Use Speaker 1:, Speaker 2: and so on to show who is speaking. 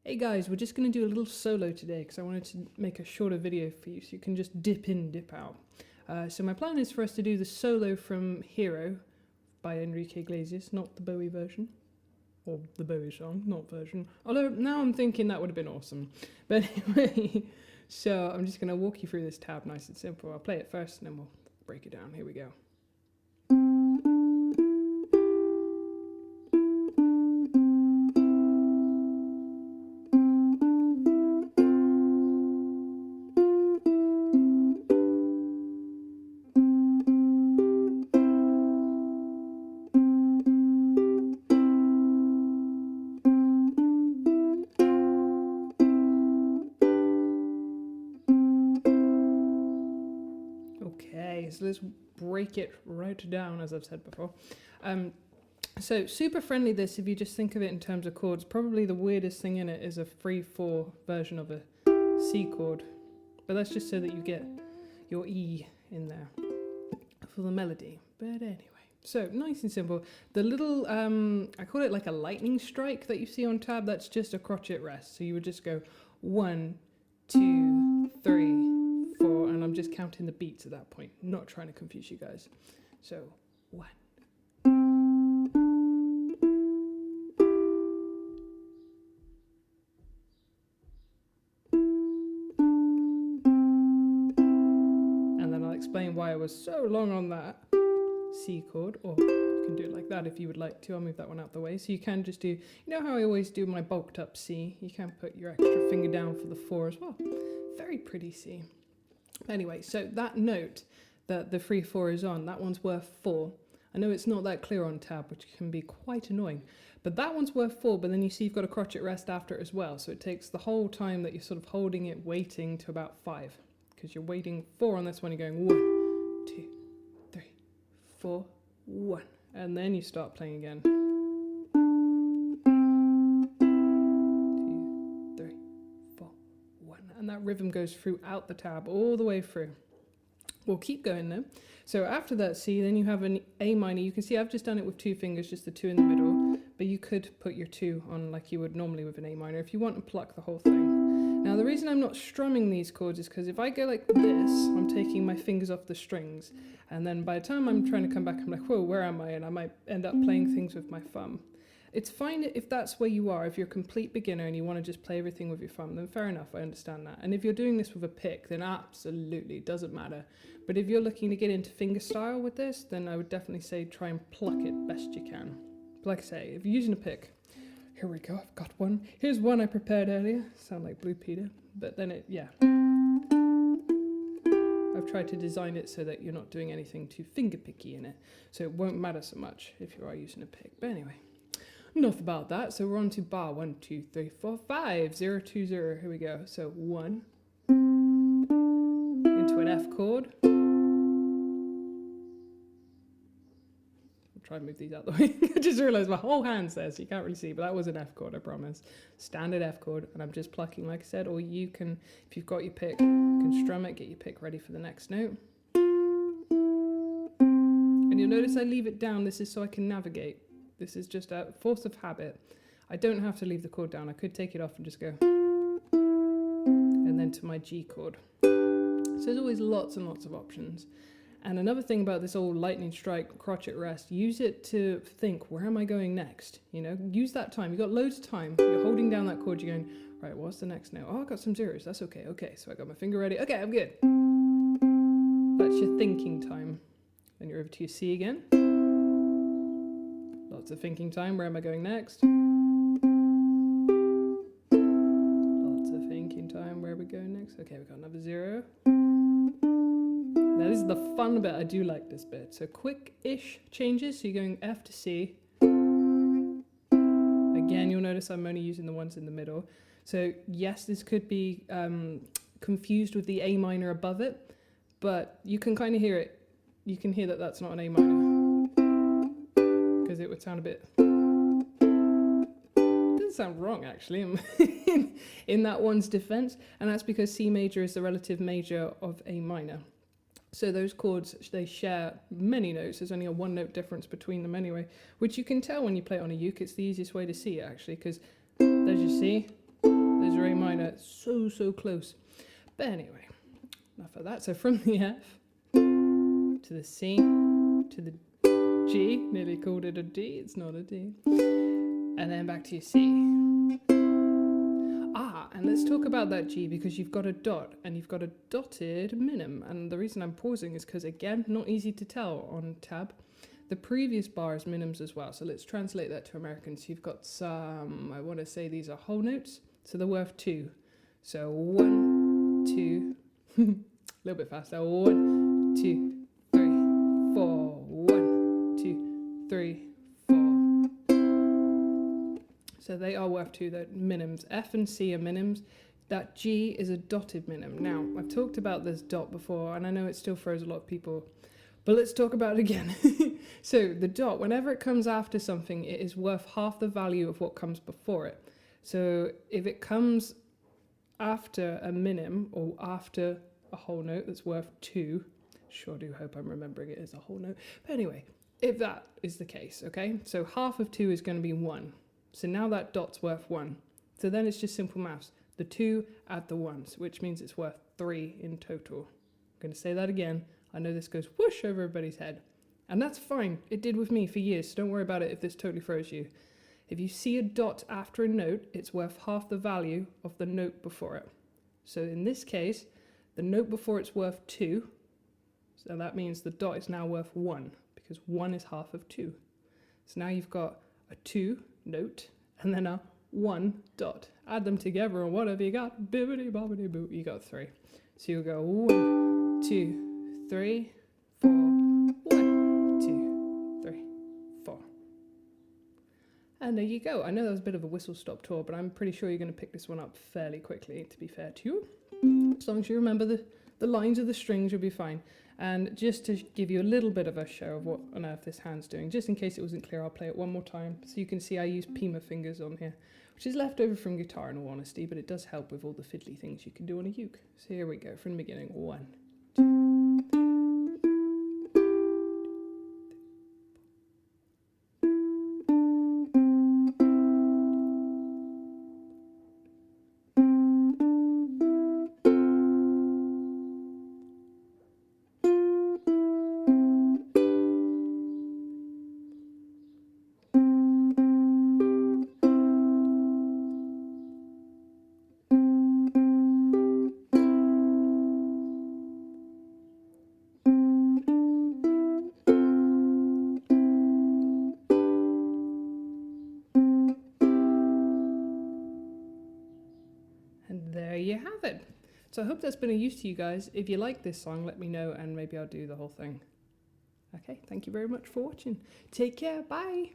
Speaker 1: Hey guys, we're just going to do a little solo today because I wanted to make a shorter video for you so you can just dip in, dip out. So my plan is for us to do the solo from Hero by Enrique Iglesias, not the Bowie version. Or the Bowie song, not version. Although now I'm thinking that would have been awesome. But anyway, so I'm just going to walk you through this tab nice and simple. I'll play it first and then we'll break it down. Here we go. Okay, so let's break it right down, as I've said before. So super friendly this, if you just think of it in terms of chords. Probably the weirdest thing in it is a 3/4 version of a C chord. But that's just so that you get your E in there for the melody. But anyway, so nice and simple. The little, I call it like a lightning strike that you see on tab, that's just a crotchet rest. So you would just go 1, 2, 3, 4, and I'm just counting the beats at that point, not trying to confuse you guys. So 1. And then I'll explain why I was so long on that C chord, or you can do it like that if you would like to. I'll move that one out the way. So you can just do, you know how I always do my bulked up C? You can put your extra finger down for the 4 as well. Very pretty C. Anyway, so that note that the 3/4 is on, that one's worth 4. I know it's not that clear on tab, which can be quite annoying, but that one's worth 4, but then you see you've got a crotchet rest after it as well. So it takes the whole time that you're sort of holding it, waiting to about 5, because you're waiting 4 on this one, you're going 1, 2, 3, 4, 1, and then you start playing again. 2, 3, 4, 1, and that rhythm goes throughout the tab all the way through. We'll keep going though. So after that C, then you have an A minor. You can see I've just done it with 2 fingers, just the 2 in the middle, but you could put your 2 on like you would normally with an A minor if you want to pluck the whole thing. Now the reason I'm not strumming these chords is because if I go like this, I'm taking my fingers off the strings, and then by the time I'm trying to come back, I'm like, whoa, where am I? And I might end up playing things with my thumb. It's fine if that's where you are. If you're a complete beginner and you want to just play everything with your thumb, then fair enough, I understand that. And if you're doing this with a pick, then absolutely, it doesn't matter. But if you're looking to get into finger style with this, then I would definitely say try and pluck it best you can. But like I say, if you're using a pick, here we go, I've got one. Here's one I prepared earlier. Sound like Blue Peter, but then I've tried to design it so that you're not doing anything too finger picky in it. So it won't matter so much if you are using a pick. But anyway. Enough about that. So we're on to bar 1, 2, 3, 4, 5, 0, 2, 0. Here we go. So 1 into an F chord. I'll try and move these out the way. I just realised my whole hand's there, so you can't really see, but that was an F chord, I promise. Standard F chord, and I'm just plucking, like I said, or you can, if you've got your pick, you can strum it, get your pick ready for the next note. And you'll notice I leave it down. This is so I can navigate. This is just a force of habit. I don't have to leave the chord down. I could take it off and just go. And then to my G chord. So there's always lots and lots of options. And another thing about this old lightning strike, crotchet rest, use it to think, where am I going next? You know, use that time. You've got loads of time. You're holding down that chord. You're going, right, what's the next note? Oh, I got some zeros. That's okay. Okay, so I got my finger ready. Okay, I'm good. That's your thinking time. Then you're over to your C again. Lots of thinking time. Where am I going next? Lots of thinking time. Where are we going next? Okay, we've got another 0. Now this is the fun bit. I do like this bit. So quick-ish changes. So you're going F to C. Again, you'll notice I'm only using the ones in the middle. So yes, this could be confused with the A minor above it, but you can kind of hear it. You can hear that that's not an A minor. Because it would sound a bit, it doesn't sound wrong actually in that one's defense, and that's because C major is the relative major of A minor. So those chords, they share many notes. There's only a 1 note difference between them anyway, which you can tell when you play it on a uke. It's the easiest way to see it actually, because there's your C, minor, so close. But anyway, enough of that. So from the F to the C to the G, nearly called it a D, it's not a D. And then back to your C. And let's talk about that G, because you've got a dot and you've got a dotted minim. And the reason I'm pausing is because, again, not easy to tell on tab. The previous bar is minims as well. So let's translate that to American. So you've got some, I want to say these are whole notes. So they're worth 2. So 1, 2, a little bit faster. 1, 2, 3, 4. 1, 2, 3, 4. So they are worth 2, they're minims. F and C are minims. That G is a dotted minim. Now, I've talked about this dot before, and I know it still throws a lot of people, but let's talk about it again. So the dot, whenever it comes after something, it is worth half the value of what comes before it. So if it comes after a minim or after a whole note that's worth 2, sure do hope I'm remembering it as a whole note. But anyway, if that is the case, okay? So half of 2 is going to be 1. So now that dot's worth 1. So then it's just simple maths. The 2 add the 1s, which means it's worth 3 in total. I'm going to say that again. I know this goes whoosh over everybody's head. And that's fine. It did with me for years, so don't worry about it if this totally throws you. If you see a dot after a note, it's worth half the value of the note before it. So in this case, the note before it's worth 2. So that means the dot is now worth 1, because 1 is half of 2. So now you've got a 2 note and then a 1 dot. Add them together and what have you got? Bibbidi bobbidi boo. You got 3. So you'll go 1, 2, 3, 4. 1, 2, 3, 4. And there you go. I know that was a bit of a whistle stop tour, but I'm pretty sure you're going to pick this one up fairly quickly, to be fair to you. As long as you remember the lines of the strings, you'll be fine. And just to give you a little bit of a show of what on earth this hand's doing, just in case it wasn't clear, I'll play it one more time. So you can see I use Pima fingers on here, which is left over from guitar in all honesty, but it does help with all the fiddly things you can do on a uke. So here we go, from the beginning. 1, 2. There you have it. So I hope that's been a use to you guys. If you like this song, let me know and maybe I'll do the whole thing. Okay, thank you very much for watching. Take care, bye.